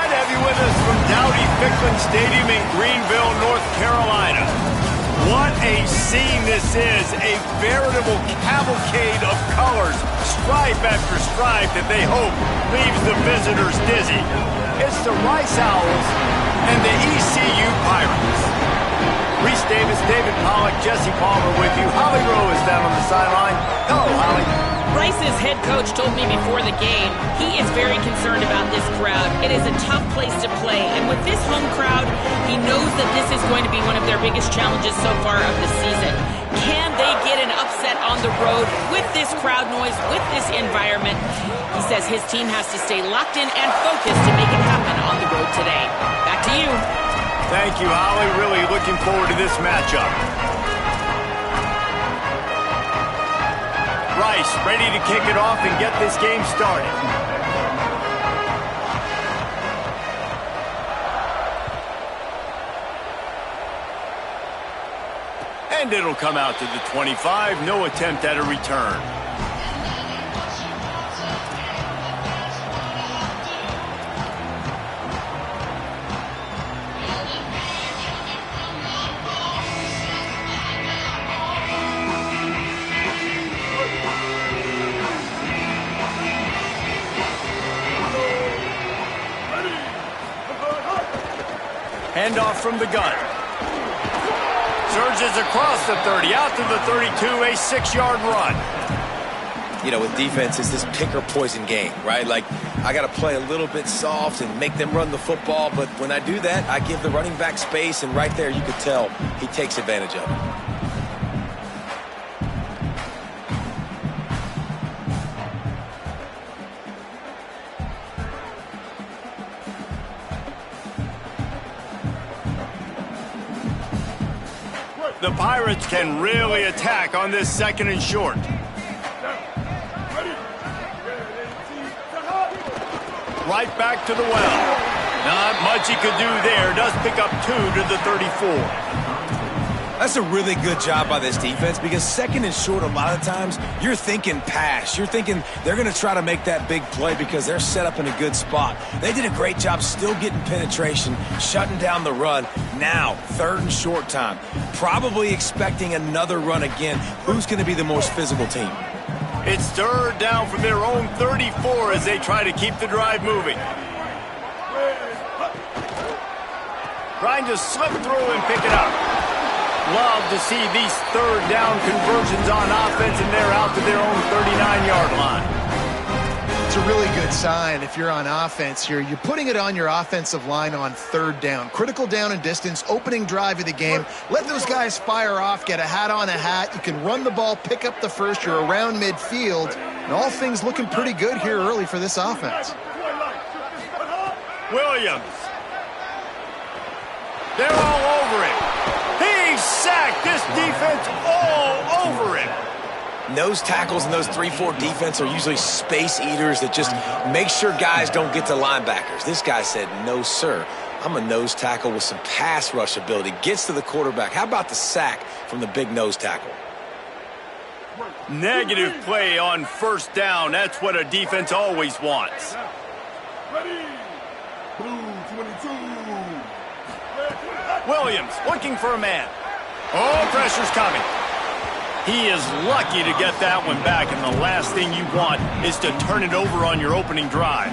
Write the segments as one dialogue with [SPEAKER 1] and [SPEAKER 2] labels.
[SPEAKER 1] Glad to have you with us from Dowdy-Ficklen Stadium in Greenville, North Carolina. What a scene this is, a veritable cavalcade of colors, stripe after stripe that they hope leaves the visitors dizzy. It's the Rice Owls and the ECU Pirates. Reese Davis, David Pollack, Jesse Palmer with you. Holly Rowe is down on the sideline. Hello, Holly.
[SPEAKER 2] Rice's head coach told me before the game he is very concerned about this crowd. It is a tough place to play, and with this home crowd, he knows that this is going to be one of their biggest challenges so far of the season. Can they get an upset on the road with this crowd noise, with this environment? He says his team has to stay locked in and focused to make it happen on the road today. Back to you.
[SPEAKER 1] Thank you, Holly. Really looking forward to this matchup. Rice ready to kick it off and get this game started. And it'll come out to the 25. No attempt at a return. Handoff from the gun. Surges across the 30, out to the 32, a 6-yard run.
[SPEAKER 3] You know, with defense, it's this pick or poison game, right? Like, I got to play a little bit soft and make them run the football, but when I do that, I give the running back space, and right there you could tell he takes advantage of it.
[SPEAKER 1] The Pirates can really attack on this 2nd and short. Right back to the well. Not much he could do there. Does pick up 2 to the 34.
[SPEAKER 3] That's a really good job by this defense because 2nd and short, a lot of times, you're thinking pass. You're thinking they're going to try to make that big play because they're set up in a good spot. They did a great job still getting penetration, shutting down the run. Now, 3rd and short time. Probably expecting another run again. Who's going to be the most physical team?
[SPEAKER 1] It's 3rd down from their own 34 as they try to keep the drive moving. Trying to slip through and pick it up. Love to see these 3rd down conversions on offense, and they're out to their own 39-yard line.
[SPEAKER 4] It's a really good sign if you're on offense here. You're putting it on your offensive line on 3rd down. Critical down and distance, opening drive of the game. Let those guys fire off, get a hat on a hat. You can run the ball, pick up the first. You're around midfield. And all things looking pretty good here early for this offense.
[SPEAKER 1] Williams. They're all over him. He's sacked. This defense all over him.
[SPEAKER 3] Nose tackles and those 3-4 defense are usually space eaters that just make sure guys don't get to linebackers. This guy said, no, sir. I'm a nose tackle with some pass rush ability. Gets to the quarterback. How about the sack from the big nose tackle?
[SPEAKER 1] Negative play on 1st down. That's what a defense always wants. Williams looking for a man. Oh, pressure's coming. He is lucky to get that one back, and the last thing you want is to turn it over on your opening drive.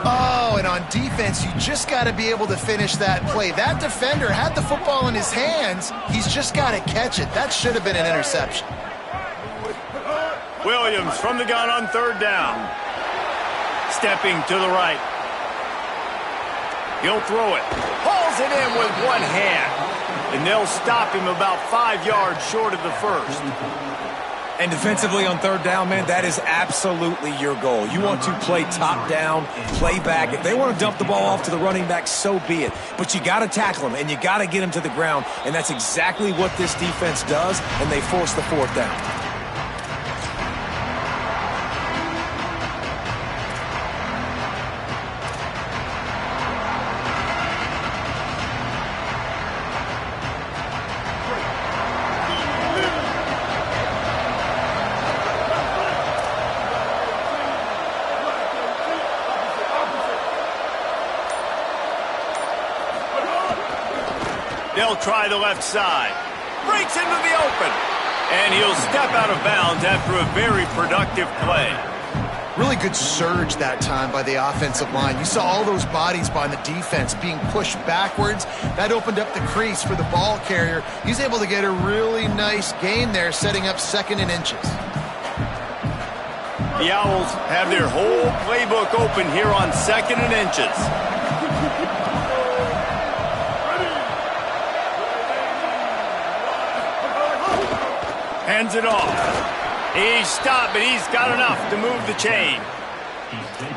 [SPEAKER 4] Oh, and on defense, you just got to be able to finish that play. That defender had the football in his hands. He's just got to catch it. That should have been an interception.
[SPEAKER 1] Williams from the gun on 3rd down. Stepping to the right. He'll throw it. Hauls it in with one hand. And they'll stop him about 5 yards short of the 1st.
[SPEAKER 3] And defensively on 3rd down, man, that is absolutely your goal. You want to play top down, play back. If they want to dump the ball off to the running back, so be it. But you got to tackle them, and you got to get them to the ground. And that's exactly what this defense does, and they force the 4th down.
[SPEAKER 1] They'll try the left side. Breaks into the open. And he'll step out of bounds after a very productive play.
[SPEAKER 4] Really good surge that time by the offensive line. You saw all those bodies by the defense being pushed backwards. That opened up the crease for the ball carrier. He's able to get a really nice gain there, setting up 2nd and inches.
[SPEAKER 1] The Owls have their whole playbook open here on 2nd and inches. Hands it off. He's stopped, but he's got enough to move the chain.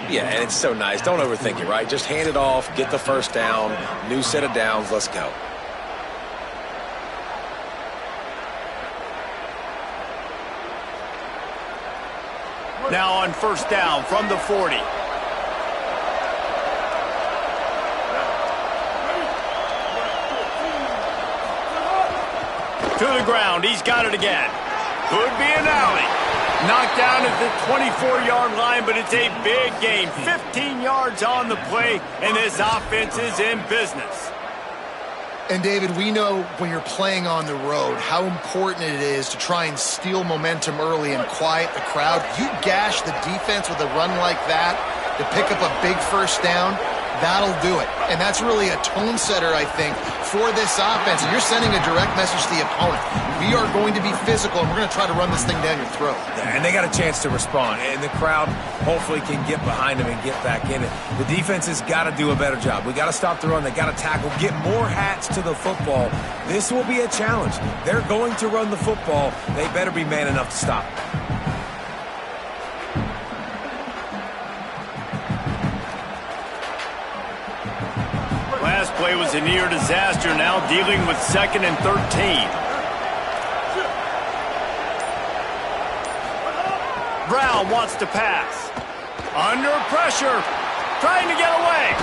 [SPEAKER 3] Yeah, and it's so nice. Don't overthink it, right? Just hand it off, get the first down, new set of downs, let's go.
[SPEAKER 1] Now on 1st down from the 40. To the ground, he's got it again. Could be an alley. Knocked down at the 24-yard line, but it's a big gain. 15 yards on the play, and this offense is in business.
[SPEAKER 4] And, David, we know when you're playing on the road how important it is to try and steal momentum early and quiet the crowd. You gash the defense with a run like that to pick up a big first down, that'll do it. And that's really a tone setter, I think, for this offense. And you're sending a direct message to the opponent. We are going to be physical, and we're going to try to run this thing down your throat.
[SPEAKER 3] Yeah, and they got a chance to respond, and the crowd hopefully can get behind them and get back in it. The defense has got to do a better job. We got to stop the run. They got to tackle, get more hats to the football. This will be a challenge. They're going to run the football. They better be man enough to stop it.
[SPEAKER 1] Last play was a near disaster, now dealing with 2nd and 13. Brown wants to pass. Under pressure. Trying to get away.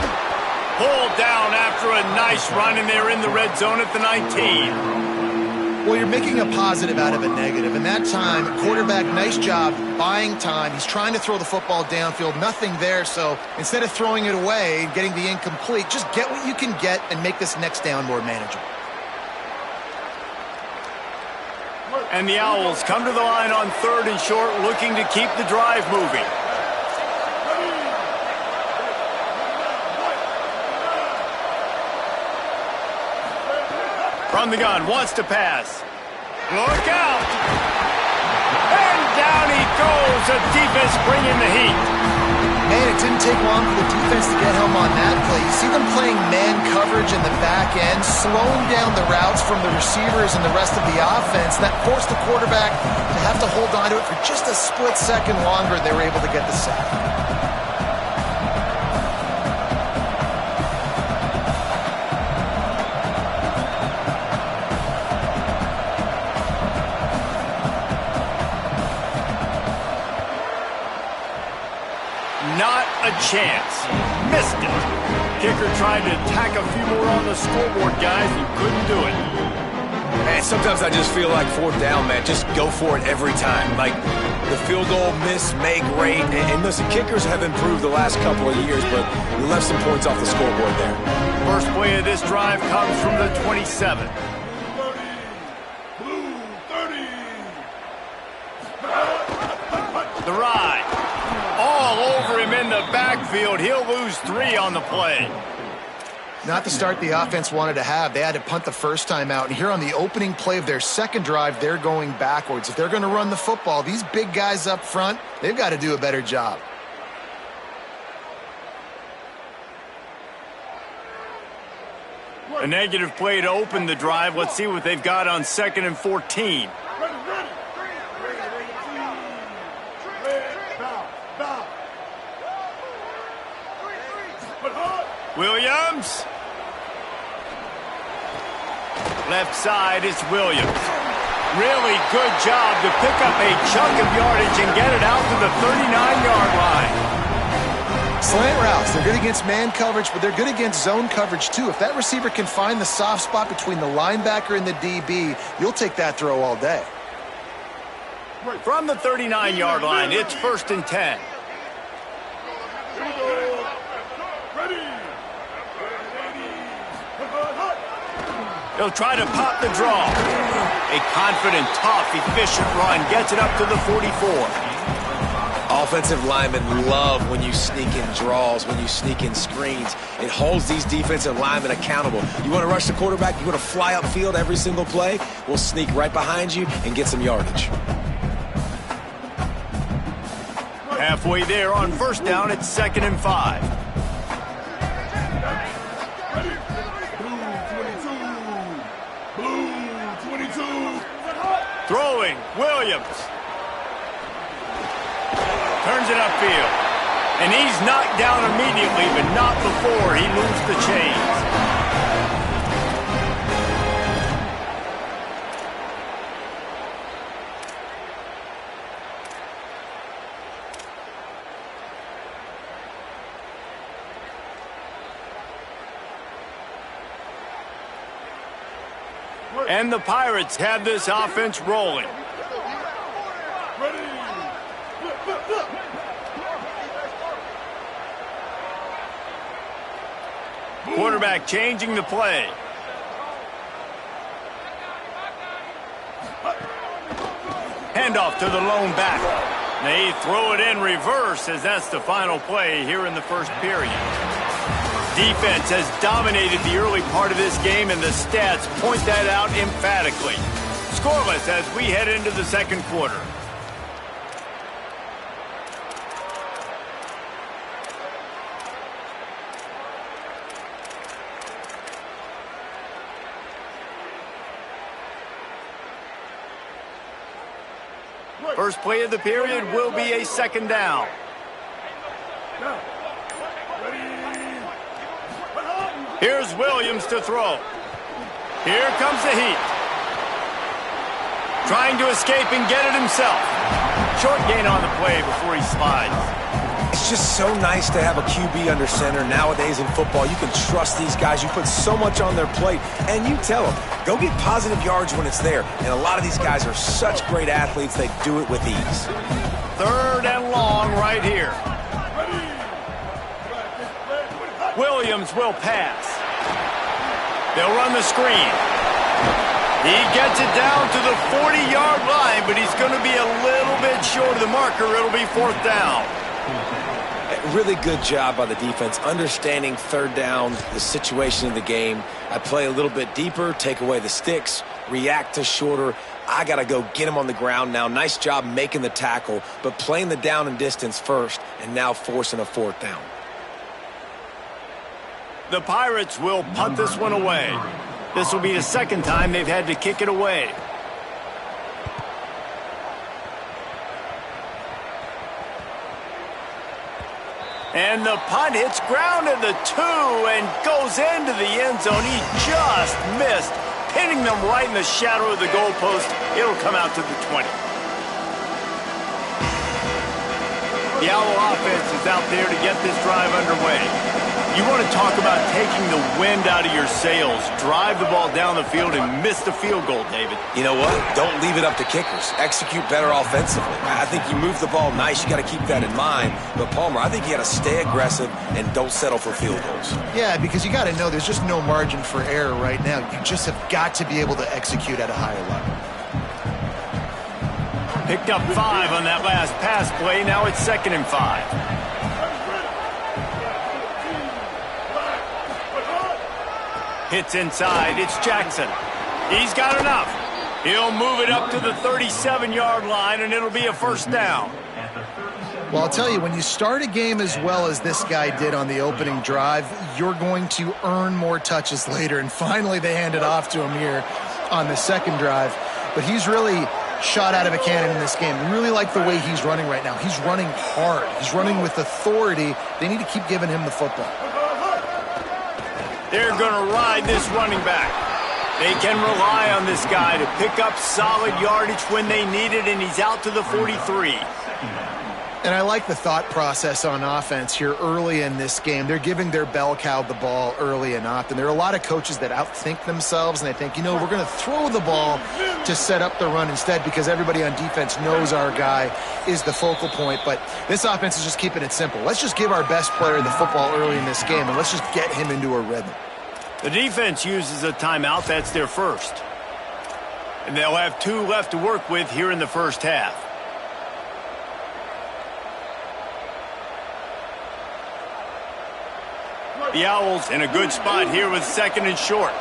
[SPEAKER 1] Pulled down after a nice run, and they're in the red zone at the 19.
[SPEAKER 4] Well, you're making a positive out of a negative. And that time, quarterback, nice job buying time. He's trying to throw the football downfield. Nothing there, so instead of throwing it away and getting the incomplete, just get what you can get and make this next down more manageable.
[SPEAKER 1] And the Owls come to the line on 3rd and short, looking to keep the drive moving. From the gun, wants to pass. Look out! And down he goes. The defense bringing the heat.
[SPEAKER 4] Man, it didn't take long for the defense to get home on that play. You see them playing man coverage in the back end, slowing down the routes from the receivers and the rest of the offense. That forced the quarterback to have to hold on to it for just a split second longer. They were able to get the sack.
[SPEAKER 1] Not a chance. Missed it. Kicker tried to tack a few more on the scoreboard, guys, and couldn't do it.
[SPEAKER 3] Man, sometimes I just feel like 4th down, man. Just go for it every time. Like the field goal miss, make rate. And listen, kickers have improved the last couple of years, but you left some points off the scoreboard there.
[SPEAKER 1] First play of this drive comes from the 27. The ride. All over him in the backfield. He'll lose 3 on the play.
[SPEAKER 4] Not the start the offense wanted to have. They had to punt the first time out. And here on the opening play of their second drive, they're going backwards. If they're going to run the football, these big guys up front, they've got to do a better job.
[SPEAKER 1] A negative play to open the drive. Let's see what they've got on 2nd and 14. Williams. Left side is Williams. Really good job to pick up a chunk of yardage and get it out to the 39-yard line.
[SPEAKER 4] Slant routes, they're good against man coverage, but they're good against zone coverage too. If that receiver can find the soft spot between the linebacker and the DB, you'll take that throw all day.
[SPEAKER 1] From the 39-yard line, it's 1st and 10. He'll try to pop the draw. A confident, tough, efficient run gets it up to the 44.
[SPEAKER 3] Offensive linemen love when you sneak in draws, when you sneak in screens. It holds these defensive linemen accountable. You want to rush the quarterback, you want to fly upfield every single play, we'll sneak right behind you and get some yardage.
[SPEAKER 1] Halfway there on first down, it's 2nd and 5.
[SPEAKER 5] Blue 22.
[SPEAKER 1] Throwing, Williams. Turns it upfield. And he's knocked down immediately, but not before he moves the chains. And the Pirates have this offense rolling. Quarterback changing the play. Handoff to the lone back. They throw it in reverse as that's the final play here in the first period. Defense has dominated the early part of this game, and the stats point that out emphatically. Scoreless as we head into the second quarter. First play of the period will be a 2nd down. Here's Williams to throw. Here comes the heat. Trying to escape and get it himself. Short gain on the play before he slides.
[SPEAKER 3] It's just so nice to have a QB under center. Nowadays in football, you can trust these guys. You put so much on their plate, and you tell them, go get positive yards when it's there. And a lot of these guys are such great athletes, they do it with ease.
[SPEAKER 1] 3rd and long right here. Williams will pass. They'll run the screen. He gets it down to the 40-yard line, but he's going to be a little bit short of the marker. It'll be 4th down.
[SPEAKER 3] Really good job by the defense, understanding 3rd down, the situation of the game. I play a little bit deeper, take away the sticks, react to shorter. I got to go get him on the ground now. Nice job making the tackle, but playing the down and distance first, and now forcing a 4th down.
[SPEAKER 1] The Pirates will punt this one away. This will be the 2nd time they've had to kick it away. And the punt hits ground at the 2 and goes into the end zone. He just missed, pinning them right in the shadow of the goalpost. It'll come out to the 20. The Owl offense is out there to get this drive underway. You want to talk about taking the wind out of your sails. Drive the ball down the field and miss the field goal, David.
[SPEAKER 3] You know what? Don't leave it up to kickers. Execute better offensively. I think you move the ball nice. You got to keep that in mind. But, Palmer, I think you got to stay aggressive and don't settle for field goals.
[SPEAKER 4] Yeah, because you got to know there's just no margin for error right now. You just have got to be able to execute at a higher level.
[SPEAKER 1] Picked up 5 on that last pass play. Now it's 2nd and 5. Hits inside. It's Jackson. He's got enough. He'll move it up to the 37-yard line, and it'll be a 1st down.
[SPEAKER 4] Well, I'll tell you, when you start a game as well as this guy did on the opening drive, you're going to earn more touches later. And finally, they hand it off to him here on the 2nd drive. But he's really shot out of a cannon in this game. I really like the way he's running right now. He's running hard. He's running with authority. They need to keep giving him the football.
[SPEAKER 1] They're going to ride this running back. They can rely on this guy to pick up solid yardage when they need it, and he's out to the 43.
[SPEAKER 4] And I like the thought process on offense here early in this game. They're giving their bell cow the ball early and often. There are a lot of coaches that outthink themselves, and they think, you know, we're going to throw the ball to set up the run instead because everybody on defense knows our guy is the focal point. But this offense is just keeping it simple. Let's just give our best player the football early in this game, and let's just get him into a rhythm.
[SPEAKER 1] The defense uses a timeout. That's their first. And they'll have 2 left to work with here in the first half. The Owls in a good spot here with 2nd and short.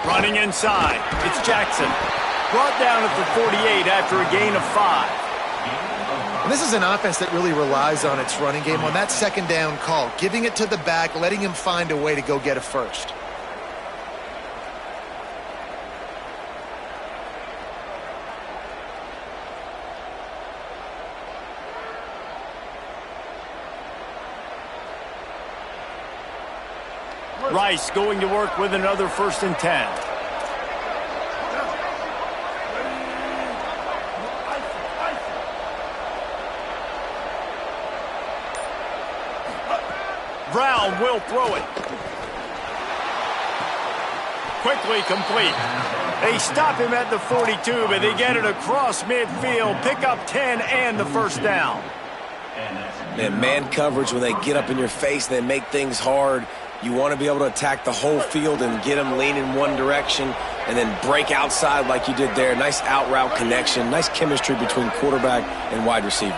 [SPEAKER 1] Running inside. It's Jackson. Brought down at the 48 after a gain of 5.
[SPEAKER 4] And this is an offense that really relies on its running game on that 2nd down call, giving it to the back, letting him find a way to go get a first.
[SPEAKER 1] Rice going to work with another 1st and 10. Brown will throw it. Quickly complete. They stop him at the 42, but they get it across midfield. Pick up 10 and the 1st down.
[SPEAKER 3] Man coverage, when they get up in your face, they make things hard. You want to be able to attack the whole field and get them leaning one direction and then break outside like you did there. Nice out route connection. Nice chemistry between quarterback and wide receiver.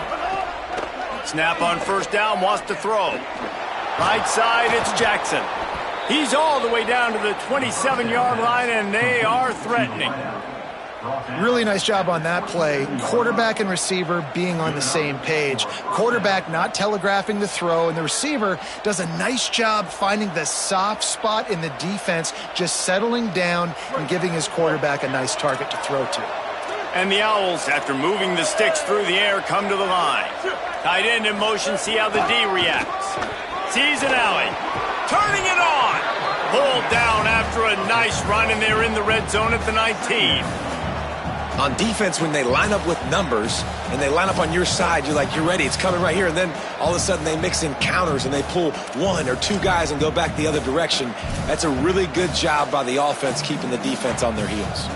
[SPEAKER 1] Snap on 1st down, wants to throw. Right side, it's Jackson. He's all the way down to the 27-yard line, and they are threatening.
[SPEAKER 4] Really nice job on that play. Quarterback and receiver being on the same page. Quarterback not telegraphing the throw, and the receiver does a nice job finding the soft spot in the defense, just settling down and giving his quarterback a nice target to throw to.
[SPEAKER 1] And the Owls, after moving the sticks through the air, come to the line. Tight end in motion, see how the D reacts. Sees an alley. Turning it on. Pulled down after a nice run, and they're in the red zone at the 19.
[SPEAKER 3] On defense, when they line up with numbers and they line up on your side, you're like, you're ready, it's coming right here. And then all of a sudden they mix in counters and they pull 1 or 2 guys and go back the other direction. That's a really good job by the offense keeping the defense on their heels.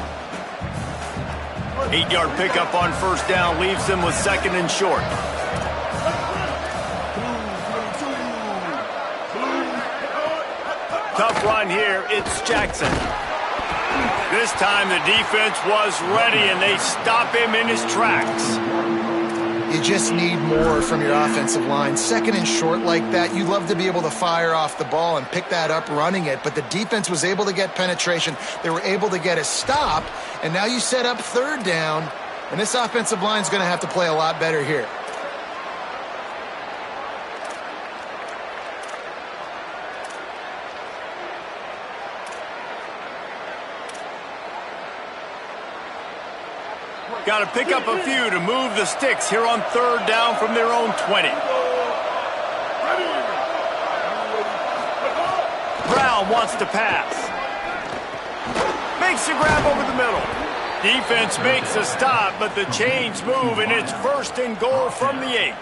[SPEAKER 1] 8-yard pickup on 1st down leaves them with 2nd and short. Tough run here, it's Jackson. This time the defense was ready, and they stop him in his tracks.
[SPEAKER 4] You just need more from your offensive line. 2nd and short like that, you'd love to be able to fire off the ball and pick that up running it, but the defense was able to get penetration. They were able to get a stop, and now you set up 3rd down, and this offensive line is going to have to play a lot better here.
[SPEAKER 1] Got to pick up a few to move the sticks here on 3rd down from their own 20. Brown wants to pass. Makes a grab over the middle. Defense makes a stop, but the chains move, and it's 1st and goal from the 8.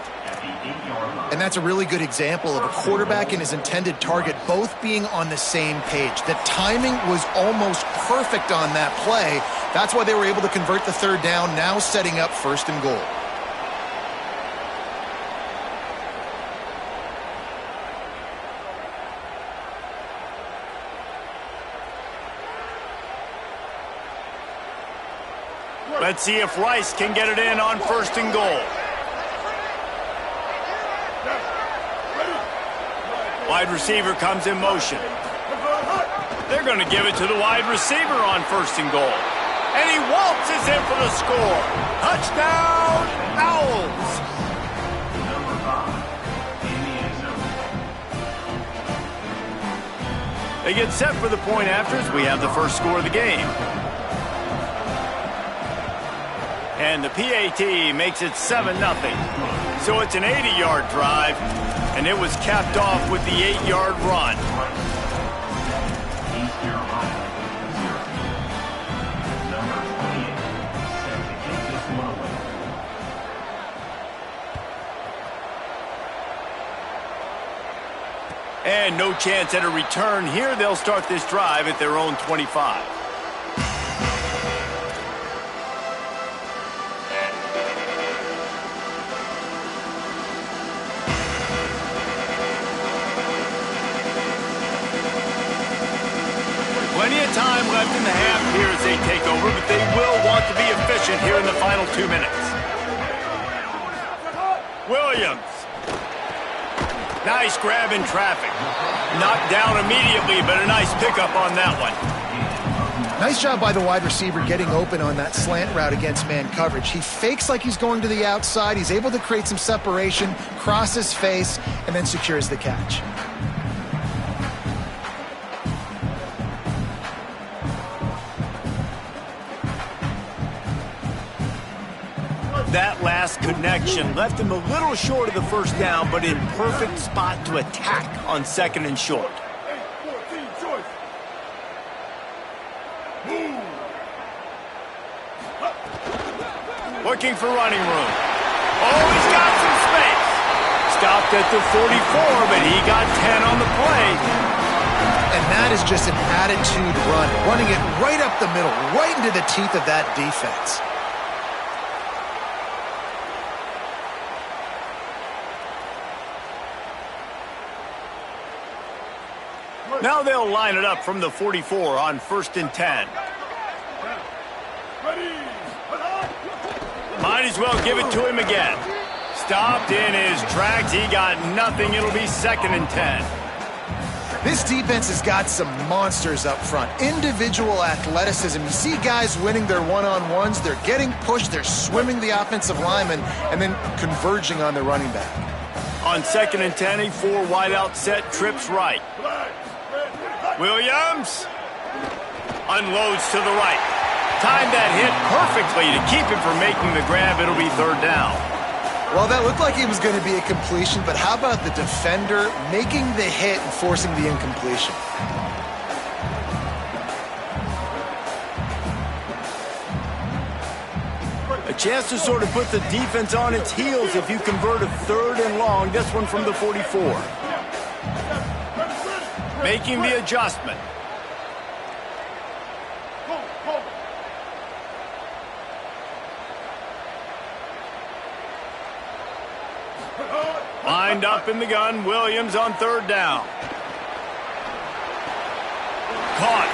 [SPEAKER 4] And that's a really good example of a quarterback and his intended target both being on the same page. The timing was almost perfect on that play. That's why they were able to convert the 3rd down, now setting up 1st and goal.
[SPEAKER 1] Let's see if Rice can get it in on 1st and goal. Wide receiver comes in motion. They're going to give it to the wide receiver on 1st and goal. And he waltzes in for the score. Touchdown, Owls. They get set for the point after as we have the first score of the game. And the PAT makes it 7-0. So it's an 80-yard drive, and it was capped off with the 8-yard run. And no chance at a return here. They'll start this drive at their own 25. in the half here as they take over, but they will want to be efficient here in the final 2 minutes. Williams. Nice grab in traffic. Knocked down immediately, but a nice pickup on that one.
[SPEAKER 4] Nice job by the wide receiver getting open on that slant route against man coverage. He fakes like he's going to the outside. He's able to create some separation, cross his face, and then secures the catch.
[SPEAKER 1] That last connection left him a little short of the first down, but in perfect spot to attack on 2nd and short. Looking for running room. Oh, he's got some space. Stopped at the 44, but he got 10 on the play.
[SPEAKER 4] And that is just an attitude run, running it right up the middle, right into the teeth of that defense.
[SPEAKER 1] Now they'll line it up from the 44 on 1st and 10. Might as well give it to him again. Stopped in his tracks. He got nothing. It'll be 2nd and 10.
[SPEAKER 4] This defense has got some monsters up front. Individual athleticism. You see guys winning their one-on-ones. They're getting pushed. They're swimming the offensive lineman and then converging on the running back.
[SPEAKER 1] On 2nd and 10, a 4 wideout set, trips right. Williams unloads to the right. Timed that hit perfectly to keep him from making the grab. It'll be 3rd down.
[SPEAKER 4] Well, that looked like it was going to be a completion, but how about the defender making the hit and forcing the incompletion?
[SPEAKER 1] A chance to sort of put the defense on its heels if you convert a 3rd and long. This one from the 44. Making the adjustment. Lined up in the gun, Williams on 3rd down. Caught.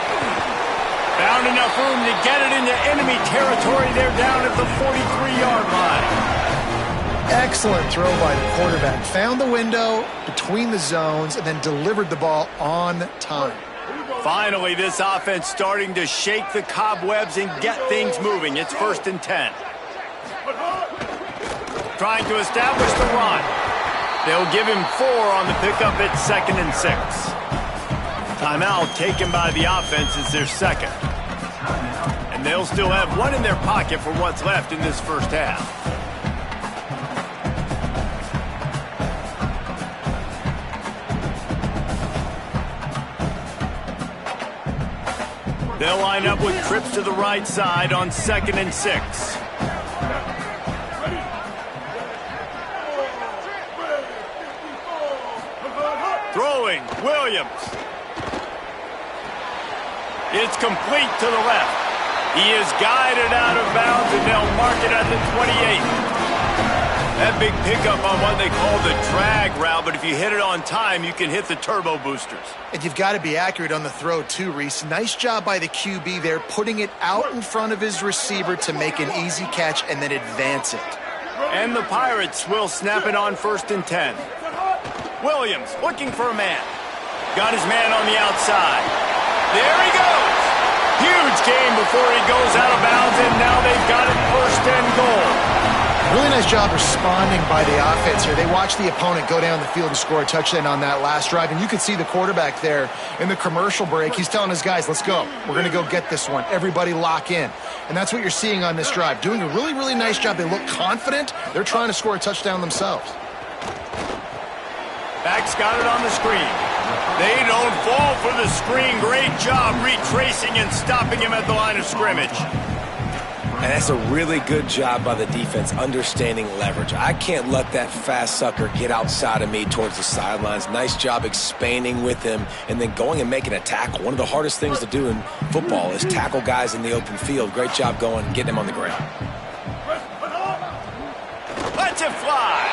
[SPEAKER 1] Found enough room to get it into enemy territory. They're down at the 43-yard line.
[SPEAKER 4] Excellent throw by the quarterback. Found the window between the zones and then delivered the ball on time.
[SPEAKER 1] Finally, this offense starting to shake the cobwebs and get things moving. It's 1st and 10. Trying to establish the run. They'll give him 4 on the pickup at 2nd and 6. Timeout taken by the offense is their 2nd. And they'll still have 1 in their pocket for what's left in this first half. They'll line up with trips to the right side on 2nd and 6. Throwing, Williams. It's complete to the left. He is guided out of bounds, and they'll mark it at the 28. That big pickup on what they call the drag route, but if you hit it on time, you can hit the turbo boosters.
[SPEAKER 4] And you've got to be accurate on the throw too, Reese. Nice job by the QB there, putting it out in front of his receiver to make an easy catch and then advance it.
[SPEAKER 1] And the Pirates will snap it on 1st and 10. Williams looking for a man. Got his man on the outside. There he goes. Huge game before he goes out of bounds, and now they've got it 1st and goal.
[SPEAKER 4] Really nice job responding by the offense here. They watched the opponent go down the field and score a touchdown on that last drive, and you can see the quarterback there in the commercial break. He's telling his guys, let's go. We're going to go get this one. Everybody lock in. And that's what you're seeing on this drive. Doing a really, really nice job. They look confident. They're trying to score a touchdown themselves.
[SPEAKER 1] Back's got it on the screen. They don't fall for the screen. Great job retracing and stopping him at the line of scrimmage.
[SPEAKER 3] And that's a really good job by the defense, understanding leverage. I can't let that fast sucker get outside of me towards the sidelines. Nice job expanding with him and then going and making a tackle. One of the hardest things to do in football is tackle guys in the open field. Great job going and getting him on the ground.
[SPEAKER 1] Let's it fly.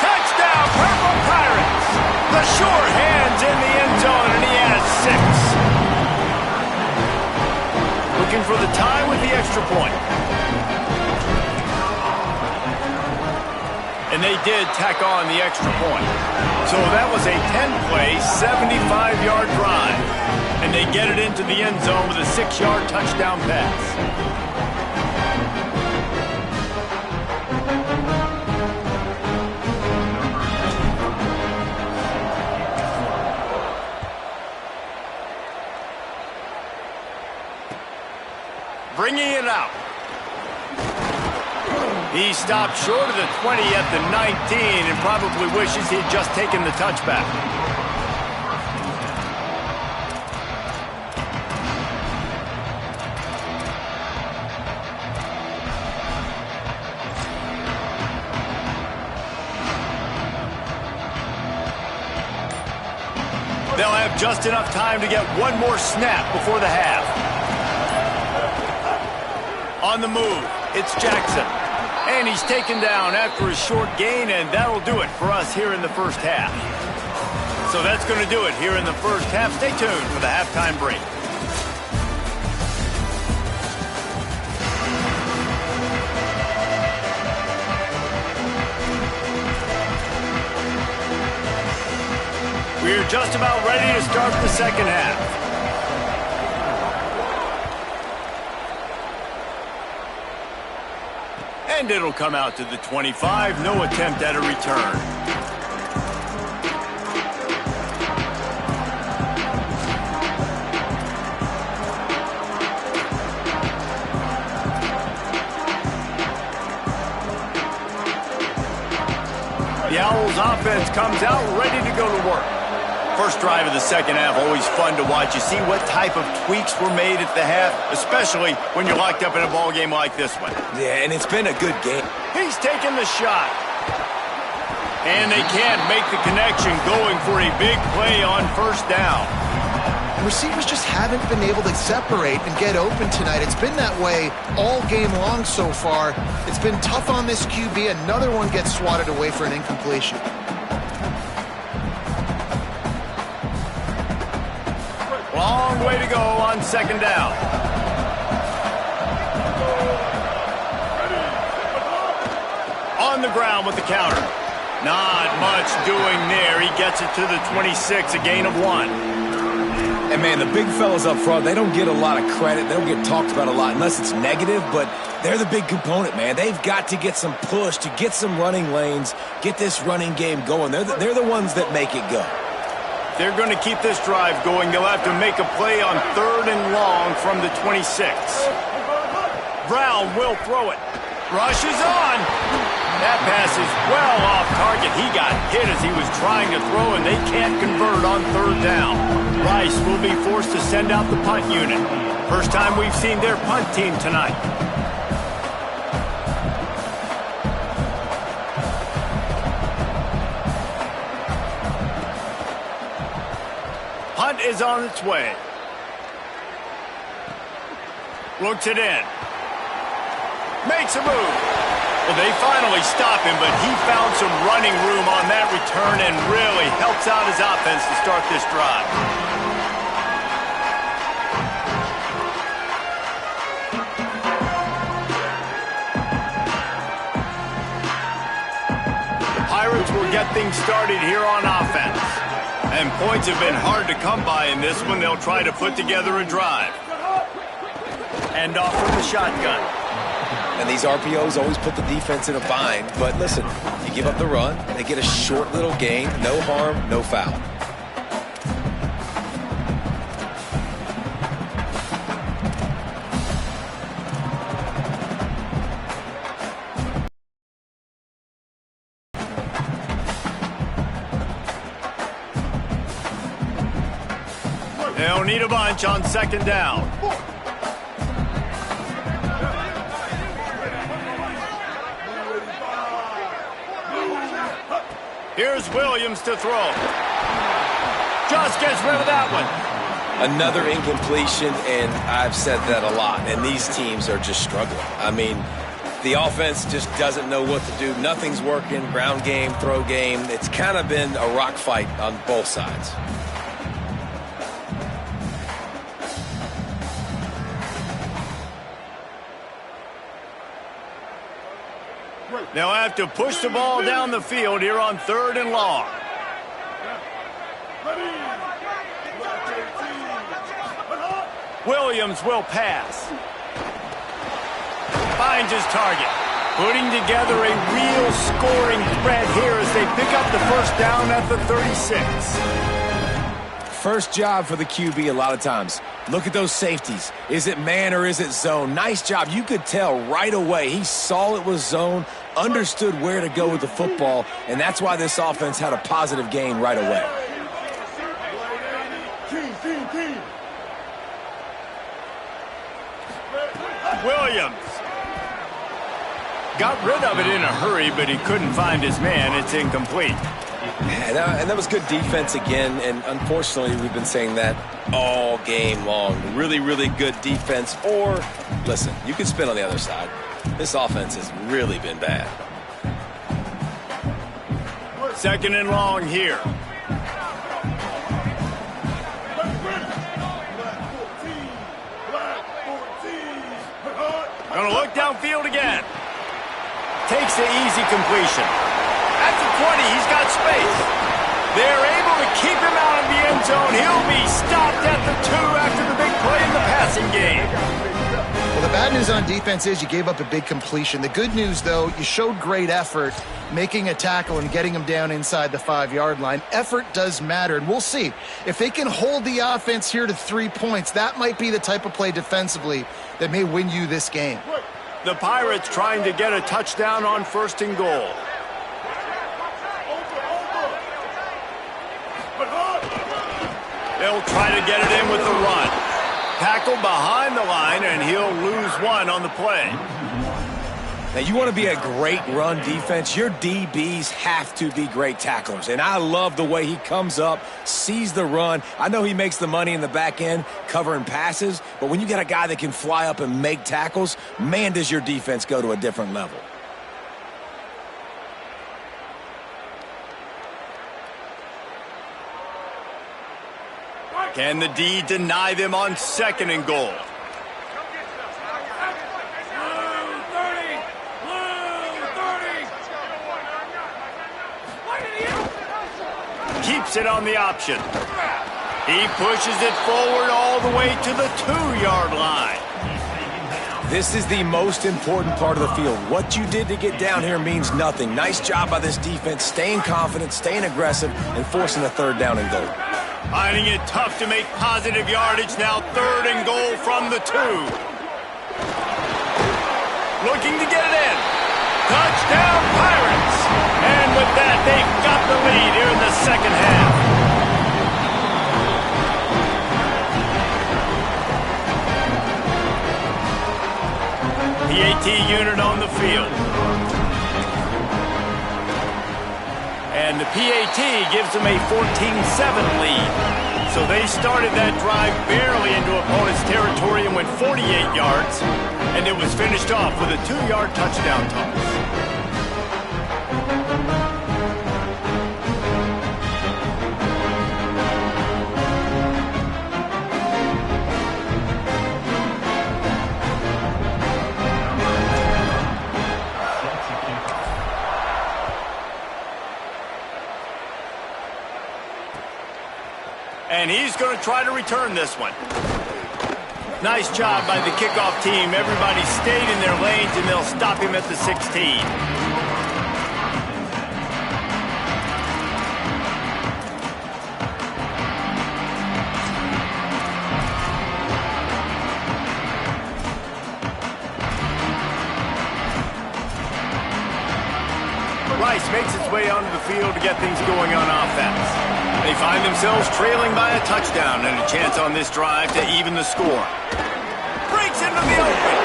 [SPEAKER 1] Touchdown, Purple Pirates. The sure hands in the end zone, and he has 6. for the tie with the extra point. And they did tack on the extra point. So that was a 10-play, 75-yard drive. And they get it into the end zone with a 6-yard touchdown pass. Bringing it out. He stopped short of the 20 at the 19 and probably wishes he'd just taken the touchback. They'll have just enough time to get one more snap before the half. On the move, it's Jackson. And he's taken down after a short gain, and that'll do it for us here in the first half. So that's going to do it here in the first half. Stay tuned for the halftime break. We're just about ready to start the second half. And it'll come out to the 25. No attempt at a return. The Owls offense comes out ready to go to work. First drive of the second half, always fun to watch. You see what type of tweaks were made at the half, especially when you're locked up in a ball game like this one.
[SPEAKER 3] Yeah, and it's been a good game.
[SPEAKER 1] He's taking the shot. And they can't make the connection, going for a big play on first down.
[SPEAKER 4] Receivers just haven't been able to separate and get open tonight. It's been that way all game long so far. It's been tough on this QB. Another one gets swatted away for an incompletion.
[SPEAKER 1] Long way to go on second down. On the ground with the counter. Not much doing there. He gets it to the 26, a gain of 1.
[SPEAKER 3] And, man, the big fellas up front, they don't get a lot of credit. They don't get talked about a lot unless it's negative, but they're the big component, man. They've got to get some push, to get some running lanes, get this running game going. They're the ones that make it go.
[SPEAKER 1] They're going to keep this drive going. They'll have to make a play on 3rd and long from the 26. Brown will throw it. Rushes on. That pass is well off target. He got hit as he was trying to throw, and they can't convert on 3rd down. Rice will be forced to send out the punt unit. First time we've seen their punt team tonight. Punt is on its way. Looks it in. Makes a move. Well, they finally stop him, but he found some running room on that return and really helps out his offense to start this drive. The Pirates will get things started here on offense. And points have been hard to come by in this one. They'll try to put together a drive. And off from the shotgun.
[SPEAKER 3] And these RPOs always put the defense in a bind. But listen, you give up the run, they get a short little gain. No harm, no foul.
[SPEAKER 1] They'll need a bunch on second down. Here's Williams to throw. Just gets rid of that one.
[SPEAKER 3] Another incompletion, and I've said that a lot, and these teams are just struggling. I mean, the offense just doesn't know what to do. Nothing's working. Ground game, throw game. It's kind of been a rock fight on both sides.
[SPEAKER 1] They'll have to push the ball down the field here on 3rd and long. Williams will pass. Finds his target. Putting together a real scoring threat here as they pick up the first down at the 36.
[SPEAKER 3] First job for the QB a lot of times. Look at those safeties. Is it man or is it zone? Nice job. You could tell right away. He saw it was zone, understood where to go with the football, and that's why this offense had a positive gain right away.
[SPEAKER 1] Williams got rid of it in a hurry, but he couldn't find his man. It's incomplete.
[SPEAKER 3] Yeah, and that was good defense again, and unfortunately we've been saying that all game long. Really, really good defense, or, listen, you can spin on the other side. This offense has really been bad.
[SPEAKER 1] 2nd and long here. Gonna look downfield again. Takes the easy completion. At the 20, he's got space. They're able to keep him out of the end zone. He'll be stopped at the 2 after the big play in the passing game.
[SPEAKER 4] Well, the bad news on defense is you gave up a big completion. The good news, though, you showed great effort making a tackle and getting him down inside the 5-yard line. Effort does matter, and we'll see. If they can hold the offense here to 3 points, that might be the type of play defensively that may win you this game.
[SPEAKER 1] The Pirates trying to get a touchdown on 1st and goal. They'll try to get it in with the run. Tackled behind the line, and he'll lose 1 on the play.
[SPEAKER 3] Now, you want to be a great run defense, your DBs have to be great tacklers. And I love the way he comes up, sees the run. I know he makes the money in the back end covering passes, but when you got a guy that can fly up and make tackles, man, does your defense go to a different level.
[SPEAKER 1] Can the D deny them on 2nd and goal? Keeps it on the option. He pushes it forward all the way to the 2-yard line.
[SPEAKER 3] This is the most important part of the field. What you did to get down here means nothing. Nice job by this defense, staying confident, staying aggressive, and forcing a 3rd down and goal.
[SPEAKER 1] Finding it tough to make positive yardage now. 3rd and goal from the 2. Looking to get it in. Touchdown Pirates! And with that, they've got the lead here in the 2nd half. PAT unit on the field. And the PAT gives them a 14-7 lead. So they started that drive barely into opponent's territory and went 48 yards. And it was finished off with a 2-yard touchdown toss. And he's going to try to return this one. Nice job by the kickoff team. Everybody stayed in their lanes, and they'll stop him at the 16. Rice makes its way onto the field to get things going on offense. They find themselves trailing by a touchdown and a chance on this drive to even the score. Breaks into the open.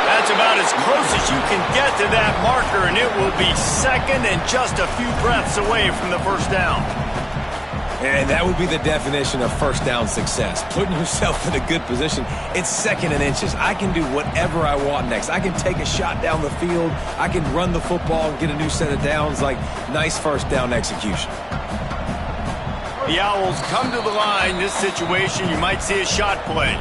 [SPEAKER 1] That's about as close as you can get to that marker, and it will be 2nd and just a few breaths away from the 1st down.
[SPEAKER 3] And that would be the definition of 1st down success. Putting yourself in a good position. It's 2nd and inches. I can do whatever I want next. I can take a shot down the field. I can run the football and get a new set of downs. Like, nice 1st down execution.
[SPEAKER 1] The Owls come to the line. This situation, you might see a shot play.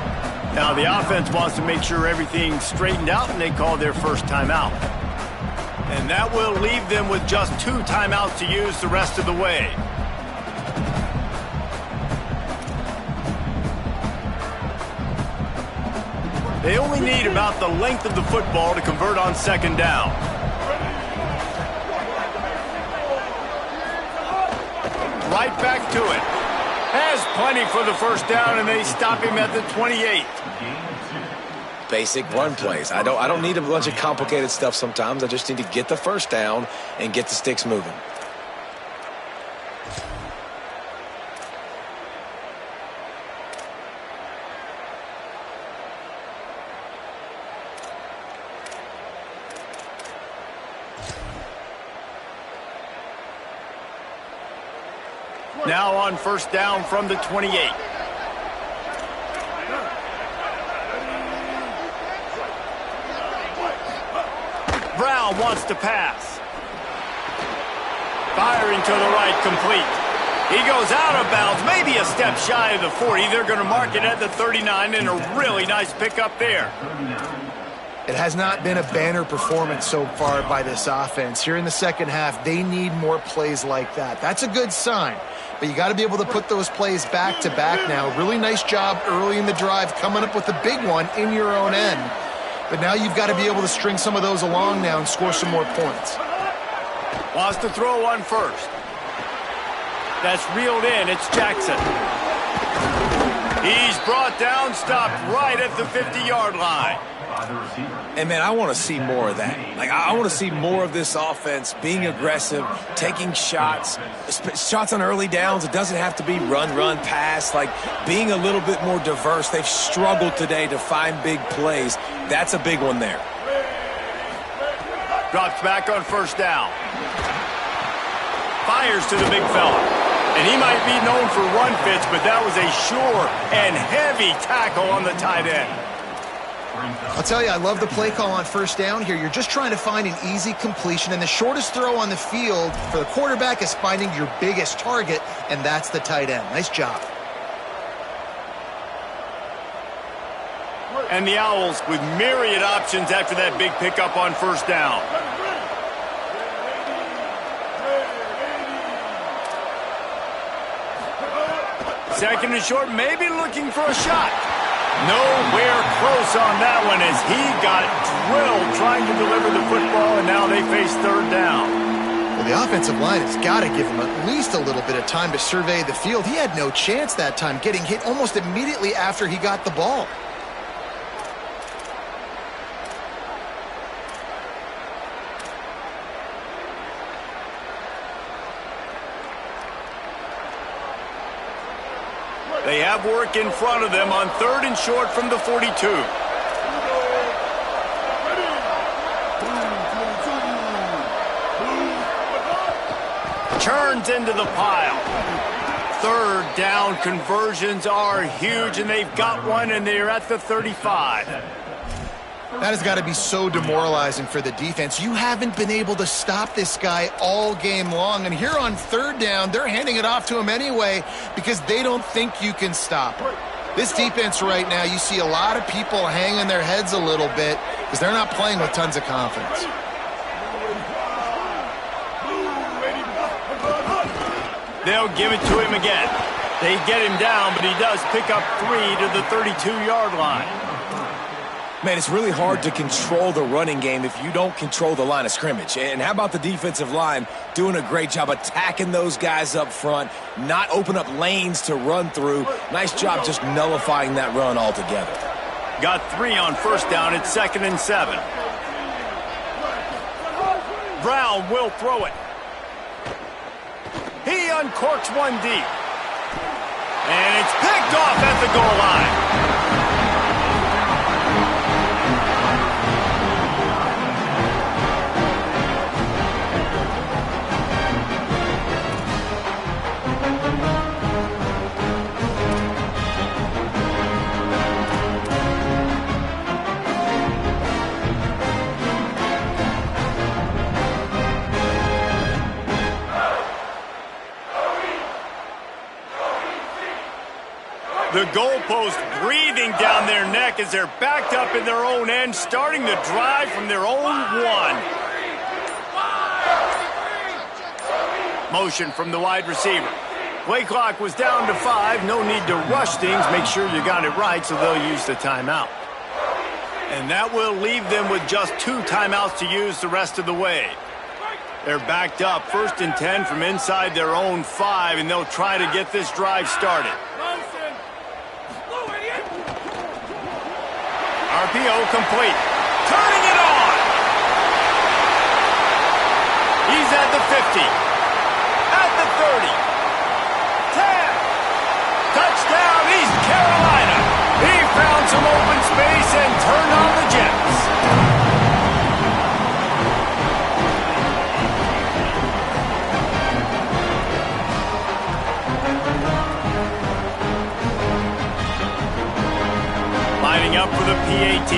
[SPEAKER 1] Now, the offense wants to make sure everything's straightened out, and they call their first timeout. And that will leave them with just 2 timeouts to use the rest of the way. They only need about the length of the football to convert on 2nd down. Right back to it. Has plenty for the 1st down, and they stop him at the 28.
[SPEAKER 3] Basic run plays. I don't need a bunch of complicated stuff sometimes. I just need to get the 1st down and get the sticks moving.
[SPEAKER 1] Now on 1st down from the 28. Brown wants to pass. Firing to the right, complete. He goes out of bounds, maybe a step shy of the 40. They're going to mark it at the 39, and a really nice pickup there.
[SPEAKER 4] It has not been a banner performance so far by this offense. Here in the 2nd half, they need more plays like that. That's a good sign, but you got to be able to put those plays back to back now. Really nice job early in the drive coming up with a big one in your own end. But now you've got to be able to string some of those along now and score some more points.
[SPEAKER 1] Wants to throw on 1st. That's reeled in. It's Jackson. He's brought down, stopped right at the 50-yard line.
[SPEAKER 3] And, man, I want to see more of that. Like, I want to see more of this offense being aggressive, taking shots on early downs. It doesn't have to be run, pass. Like, being a little bit more diverse. They've struggled today to find big plays. That's a big one there.
[SPEAKER 1] Drops back on 1st down. Fires to the big fella. And he might be known for run fits, but that was a sure and heavy tackle on the tight end.
[SPEAKER 4] I'll tell you, I love the play call on 1st down here. You're just trying to find an easy completion, and the shortest throw on the field for the quarterback is finding your biggest target, and that's the tight end. Nice job.
[SPEAKER 1] And the Owls with myriad options after that big pickup on 1st down. Second and short, maybe looking for a shot. Nowhere close on that one as he got drilled trying to deliver the football, and now they face 3rd down.
[SPEAKER 4] Well, the offensive line has got to give him at least a little bit of time to survey the field. He had no chance that time, getting hit almost immediately after he got the ball.
[SPEAKER 1] They have work in front of them on 3rd and short from the 42. Turns into the pile. 3rd down conversions are huge, and they've got one, and they're at the 35.
[SPEAKER 4] That has got to be so demoralizing for the defense. You haven't been able to stop this guy all game long. And here on 3rd down, they're handing it off to him anyway because they don't think you can stop him. This defense right now, you see a lot of people hanging their heads a little bit because they're not playing with tons of confidence.
[SPEAKER 1] They'll give it to him again. They get him down, but he does pick up 3 to the 32-yard line.
[SPEAKER 3] Man, it's really hard to control the running game if you don't control the line of scrimmage. And how about the defensive line doing a great job attacking those guys up front, not open up lanes to run through. Nice job just nullifying that run altogether.
[SPEAKER 1] Got 3 on 1st down. It's 2nd and 7. Brown will throw it. He uncorks one deep. And it's picked off at the goal line. The goalpost breathing down their neck as they're backed up in their own end, starting the drive from their own 1. Motion from the wide receiver. Play clock was down to 5. No need to rush things. Make sure you got it right, so they'll use the timeout. And that will leave them with just 2 timeouts to use the rest of the way. They're backed up, 1st and 10 from inside their own 5, and they'll try to get this drive started. RPO complete. Turning it on. He's at the 50. At the 30. 10. Touchdown, East Carolina. He found some open space and turned on the Jets. Lining up for the PAT.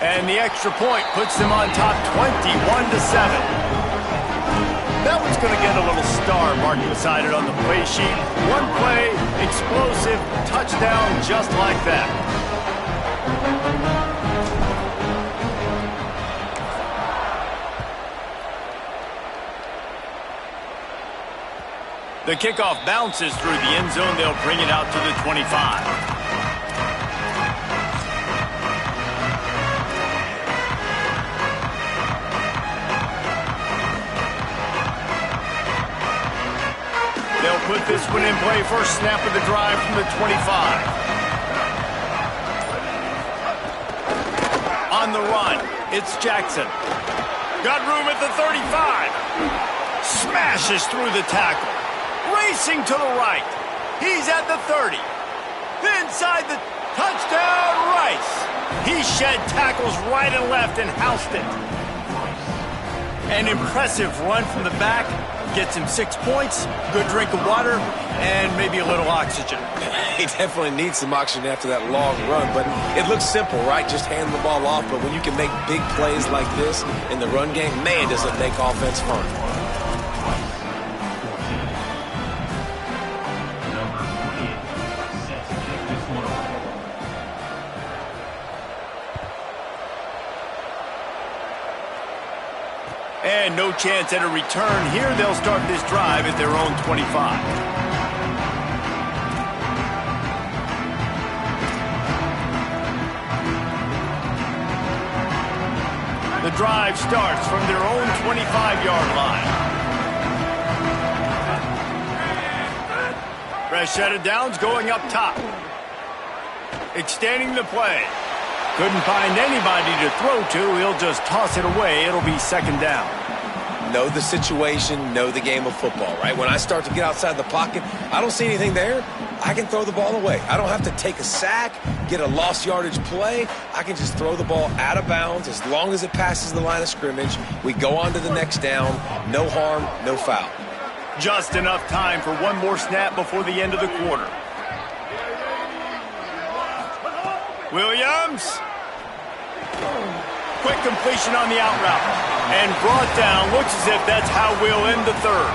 [SPEAKER 1] And the extra point puts them on top 21-7. That one's going to get a little star marked beside it on the play sheet. One play, explosive, touchdown just like that. The kickoff bounces through the end zone. They'll bring it out to the 25. They'll put this one in play. First snap of the drive from the 25. On the run, it's Jackson. Got room at the 35. Smashes through the tackle. Racing to the right. He's at the 30. Inside the touchdown, Rice. He shed tackles right and left and housed it. An impressive run from the back. Gets him 6 points, good drink of water, and maybe a little oxygen.
[SPEAKER 3] He definitely needs some oxygen after that long run, but it looks simple, right? Just hand the ball off, but when you can make big plays like this in the run game, man, does it make offense fun.
[SPEAKER 1] And no chance at a return here. They'll start this drive at their own 25. The drive starts from their own 25-yard line. Fresh set of downs going up top. Extending the play. Couldn't find anybody to throw to. He'll just toss it away. It'll be 2nd down.
[SPEAKER 3] Know the situation, know the game of football, right? When I start to get outside the pocket, I don't see anything there. I can throw the ball away. I don't have to take a sack, get a lost yardage play. I can just throw the ball out of bounds as long as it passes the line of scrimmage. We go on to the next down. No harm, no foul.
[SPEAKER 1] Just enough time for one more snap before the end of the quarter. Williams. Quick completion on the out route. And brought down. Looks as if that's how we'll end the 3rd.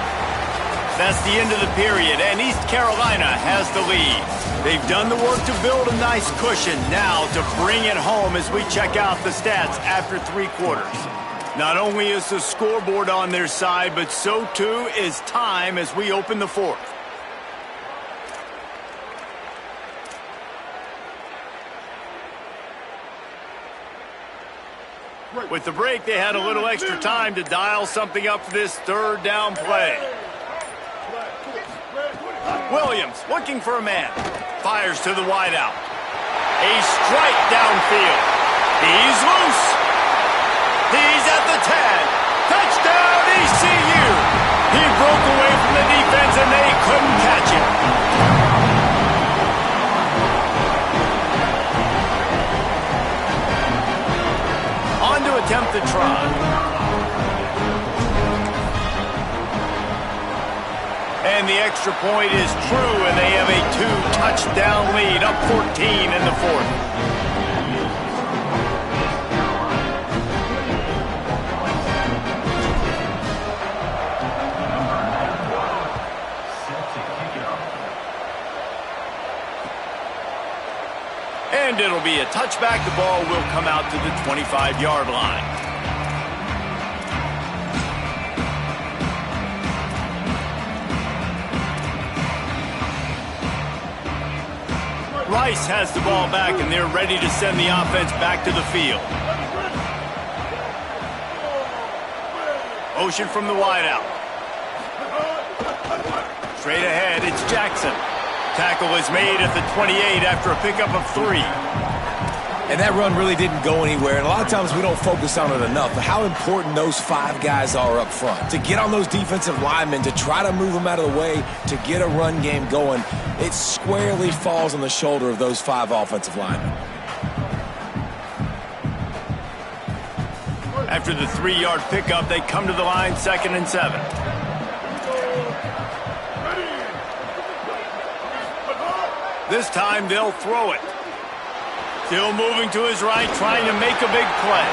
[SPEAKER 1] That's the end of the period, and East Carolina has the lead. They've done the work to build a nice cushion. Now to bring it home as we check out the stats after 3 quarters. Not only is the scoreboard on their side, but so too is time as we open the 4th. With the break, they had a little extra time to dial something up for this 3rd down play. Williams looking for a man. Fires to the wideout. A strike downfield. He's loose. He's at the 10. Touchdown, ECU. He broke away from the defense, and they couldn't catch him. Attempt to try. And the extra point is true, and they have a 2-touchdown lead, up 14 in the 4th. And it'll be a touchback. The ball will come out to the 25-yard line. Rice has the ball back, and they're ready to send the offense back to the field. Motion from the wideout. Straight ahead, it's Jackson. Tackle is made at the 28 after a pickup of 3.
[SPEAKER 3] And that run really didn't go anywhere. And a lot of times we don't focus on it enough, but how important those 5 guys are up front. To get on those defensive linemen, to try to move them out of the way, to get a run game going, it squarely falls on the shoulder of those 5 offensive linemen.
[SPEAKER 1] After the 3-yard pickup, they come to the line, 2nd and 7. This time they'll throw it. Still moving to his right, trying to make a big play.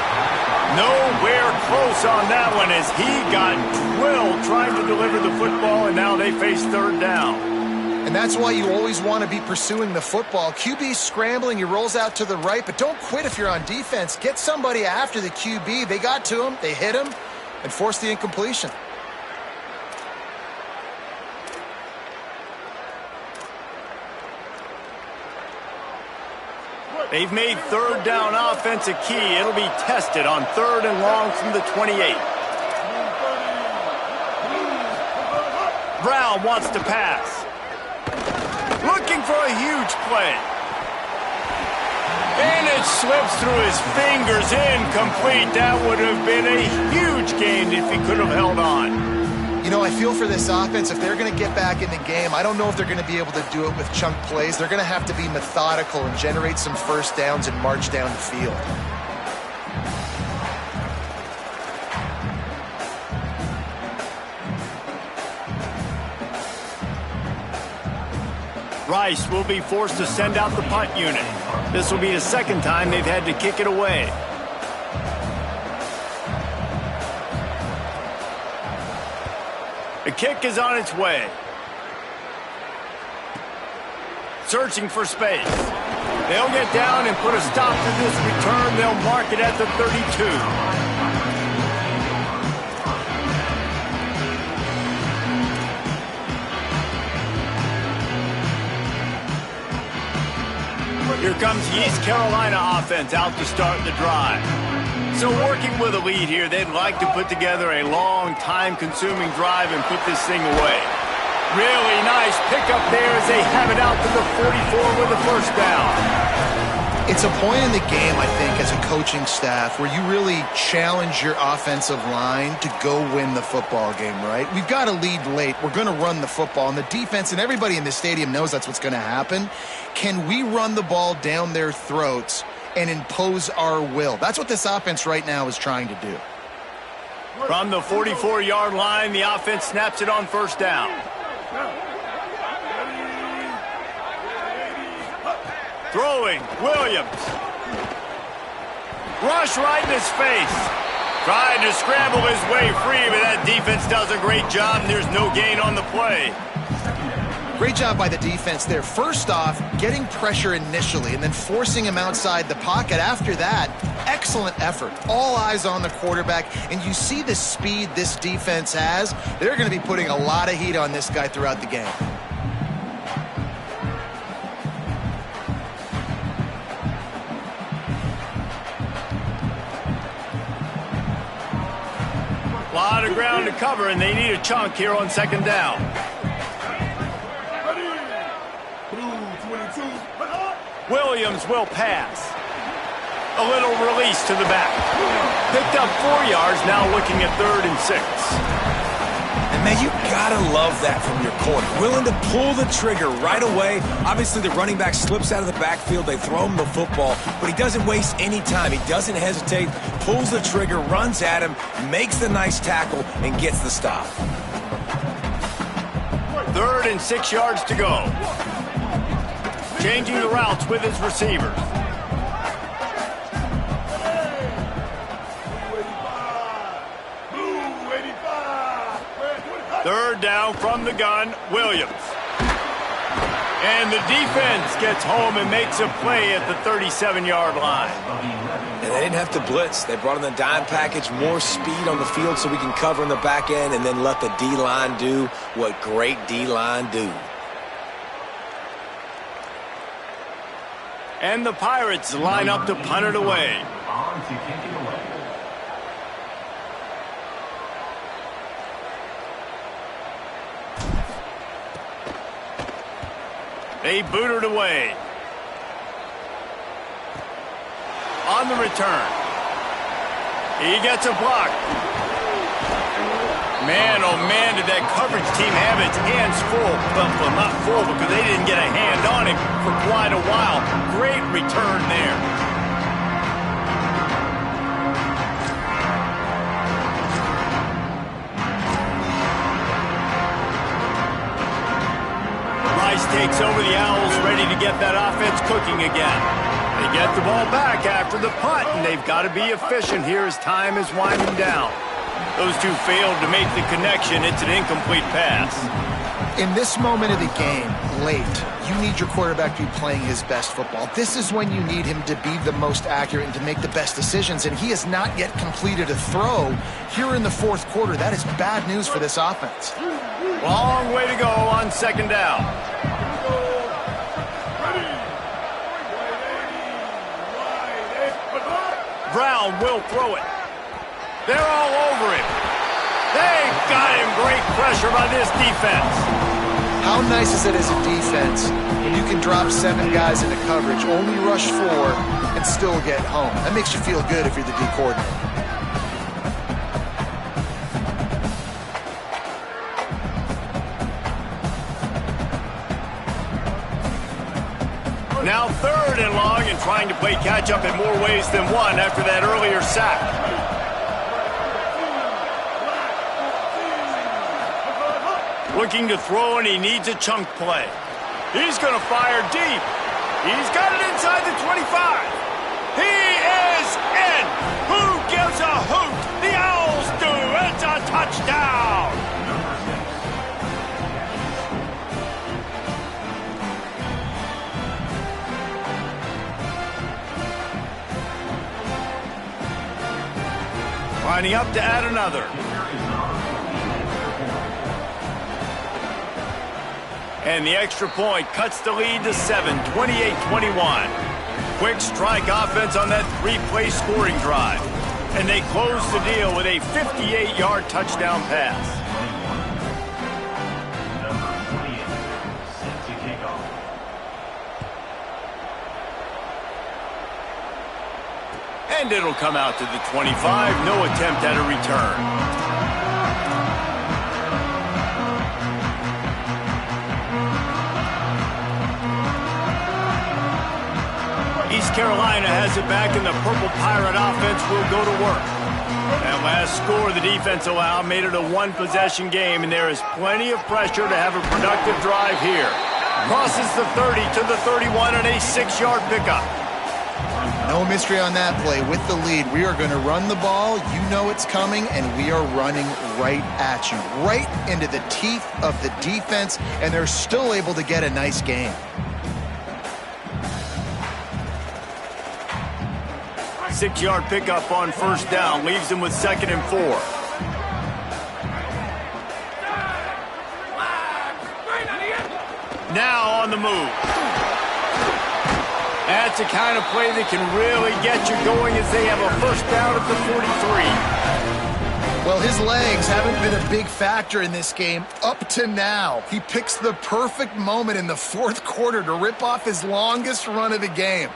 [SPEAKER 1] Nowhere close on that one as he got drilled trying to deliver the football, and now they face 3rd down.
[SPEAKER 4] And that's why you always want to be pursuing the football. QB's scrambling, he rolls out to the right, but don't quit if you're on defense. Get somebody after the QB. They got to him, they hit him, and forced the incompletion.
[SPEAKER 1] They've made 3rd down offense a key. It'll be tested on 3rd and long from the 28. Brown wants to pass. Looking for a huge play. And it slips through his fingers, incomplete. That would have been a huge gain if he could have held on.
[SPEAKER 4] You know, I feel for this offense, if they're going to get back in the game, I don't know if they're going to be able to do it with chunk plays. They're going to have to be methodical and generate some first downs and march down the field.
[SPEAKER 1] Rice will be forced to send out the punt unit. This will be the 2nd time they've had to kick it away. The kick is on its way. Searching for space. They'll get down and put a stop to this return. They'll mark it at the 32. Here comes the East Carolina offense out to start the drive. So working with a lead here, they'd like to put together a long, time-consuming drive and put this thing away. Really nice pickup there as they have it out to the 44 with the 1st down.
[SPEAKER 4] It's a point in the game, I think, as a coaching staff where you really challenge your offensive line to go win the football game, right? We've got a lead late. We're going to run the football. And the defense and everybody in the stadium knows that's what's going to happen. Can we run the ball down their throats and impose our will? That's what this offense right now is trying to do.
[SPEAKER 1] From the 44-yard line, the offense snaps it on 1st down. Throwing, Williams. Rush right in his face. Trying to scramble his way free, but that defense does a great job, and there's no gain on the play.
[SPEAKER 4] Great job by the defense there. First off, getting pressure initially and then forcing him outside the pocket. After that, excellent effort. All eyes on the quarterback, and you see the speed this defense has. They're going to be putting a lot of heat on this guy throughout the game.
[SPEAKER 1] A lot of ground to cover, and they need a chunk here on 2nd down. Williams will pass. A little release to the back. Picked up 4 yards, now looking at 3rd and 6.
[SPEAKER 3] And man, you gotta love that from your corner. Willing to pull the trigger right away. Obviously, the running back slips out of the backfield. They throw him the football, but he doesn't waste any time. He doesn't hesitate, pulls the trigger, runs at him, makes the nice tackle, and gets the stop.
[SPEAKER 1] 3rd and 6 yards to go. Changing the routes with his receivers. Third down from the gun, Williams. And the defense gets home and makes a play at the 37-yard line.
[SPEAKER 3] And they didn't have to blitz. They brought in the dime package, more speed on the field so we can cover in the back end and then let the D-line do what great D-line do.
[SPEAKER 1] And the Pirates line up to punt it away. They boot it away. On the return. He gets a block. Man, oh man, did that coverage team have its hands full. Well, not full because they didn't get a hand on him for quite a while. Great return there. Rice takes over the Owls, ready to get that offense cooking again. They get the ball back after the punt, and they've got to be efficient here as time is winding down. Those two failed to make the connection. It's an incomplete pass.
[SPEAKER 4] In this moment of the game, late, you need your quarterback to be playing his best football. This is when you need him to be the most accurate and to make the best decisions, and he has not yet completed a throw here in the fourth quarter. That is bad news for this offense.
[SPEAKER 1] Long way to go on second down. Brown will throw it. They're all over him. They've got him. Great pressure by this defense.
[SPEAKER 4] How nice is it as a defense when you can drop 7 guys into coverage, only rush 4, and still get home? That makes you feel good if you're the D coordinator.
[SPEAKER 1] Now 3rd and long and trying to play catch-up in more ways than one after that earlier sack. Looking to throw, and he needs a chunk play. He's going to fire deep. He's got it inside the 25. He is in. Who gives a hoot? The Owls do. It's a touchdown. Lining up to add another. And the extra point cuts the lead to 7, 28-21. Quick strike offense on that 3-play scoring drive. And they close the deal with a 58-yard touchdown pass. And it'll come out to the 25. No attempt at a return. East Carolina has it back, and the Purple Pirate offense will go to work. That last score the defense allowed made it a one-possession game, and there is plenty of pressure to have a productive drive here. Crosses the 30 to the 31 and a 6-yard pickup.
[SPEAKER 4] No mystery on that play. With the lead, we are going to run the ball. You know it's coming, and we are running right at you, right into the teeth of the defense, and they're still able to get a nice game.
[SPEAKER 1] 6-yard pickup on first down leaves them with 2nd and 4. Now on the move. That's the kind of play that can really get you going as they have a first down at the 43.
[SPEAKER 4] Well, his legs haven't been a big factor in this game up to now. He picks the perfect moment in the fourth quarter to rip off his longest run of the game.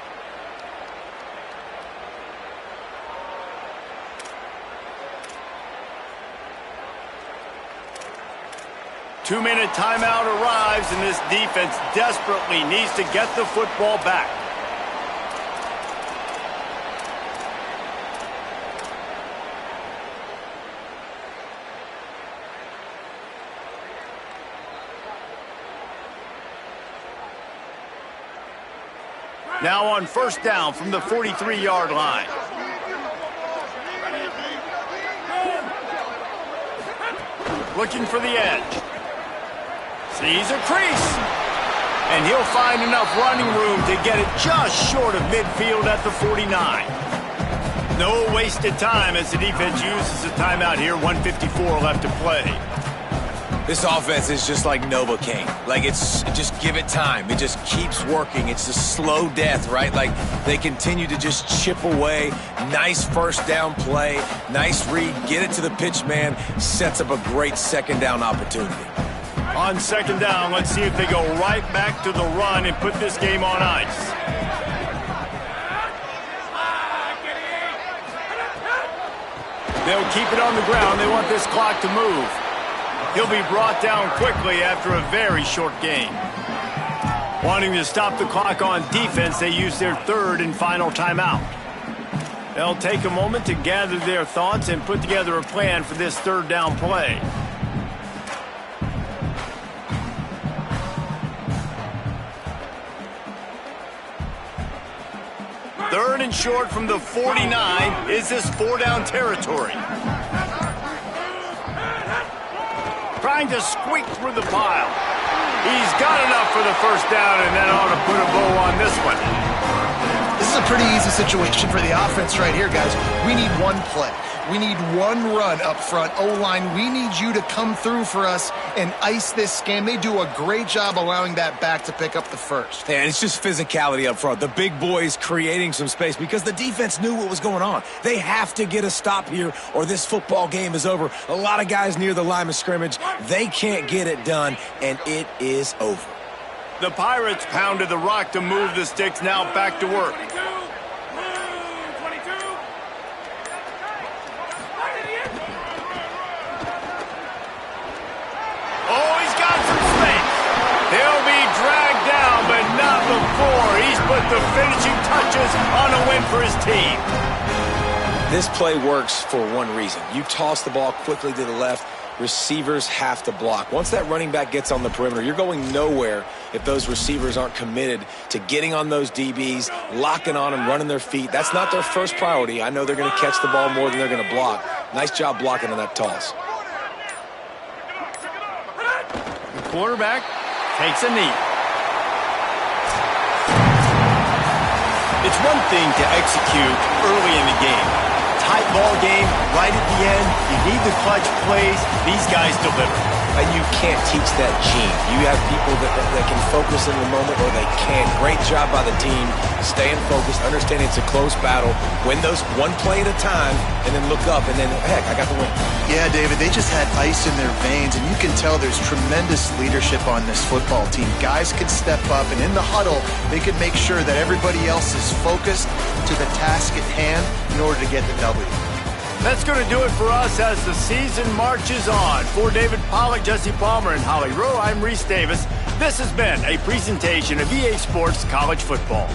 [SPEAKER 1] Two-minute timeout arrives, and this defense desperately needs to get the football back. Now on first down from the 43-yard line. Looking for the edge. Sees a crease. And he'll find enough running room to get it just short of midfield at the 49. No wasted time as the defense uses a timeout here. 1:54 left to play.
[SPEAKER 3] This offense is just like Novocaine. Like, just give it time. It just keeps working. It's a slow death, right? Like, they continue to just chip away. Nice first down play. Nice read. Get it to the pitch man. Sets up a great second down opportunity.
[SPEAKER 1] On second down, let's see if they go right back to the run and put this game on ice. They'll keep it on the ground. They want this clock to move. He'll be brought down quickly after a very short game. Wanting to stop the clock on defense, they use their third and final timeout. They'll take a moment to gather their thoughts and put together a plan for this third down play. Third and short from the 49. Is this four-down territory? Trying to squeak through the pile. He's got enough for the first down, and that ought to put a bow on this one.
[SPEAKER 4] This is a pretty easy situation for the offense right here, guys. We need one play. We need one run up front. O-line, we need you to come through for us and ice this game. They do a great job allowing that back to pick up the first.
[SPEAKER 3] Yeah, it's just physicality up front. The big boys creating some space because the defense knew what was going on. They have to get a stop here or this football game is over. A lot of guys near the line of scrimmage. They can't get it done, and it is over.
[SPEAKER 1] The Pirates pounded the rock to move the sticks. Now back to work. He's put the finishing touches on a win for his team.
[SPEAKER 3] This play works for one reason. You toss the ball quickly to the left. Receivers have to block. Once that running back gets on the perimeter, you're going nowhere if those receivers aren't committed to getting on those DBs, locking on them, running their feet. That's not their first priority. I know they're going to catch the ball more than they're going to block. Nice job blocking on that toss.
[SPEAKER 1] The quarterback takes a knee. It's one thing to execute early in the game. Tight ball game, right at the end. You need the clutch plays. These guys deliver.
[SPEAKER 3] And you can't teach that gene. You have people that can focus in the moment or they can't. Great job by the team, staying focused, understanding it's a close battle, win those one play at a time, and then look up, and then, heck, I got the win.
[SPEAKER 4] Yeah, David, they just had ice in their veins, and you can tell there's tremendous leadership on this football team. Guys could step up, and in the huddle, they could make sure that everybody else is focused to the task at hand in order to get the W.
[SPEAKER 1] That's going to do it for us as the season marches on. For David Pollack, Jesse Palmer, and Holly Rowe, I'm Reese Davis. This has been a presentation of EA Sports College Football.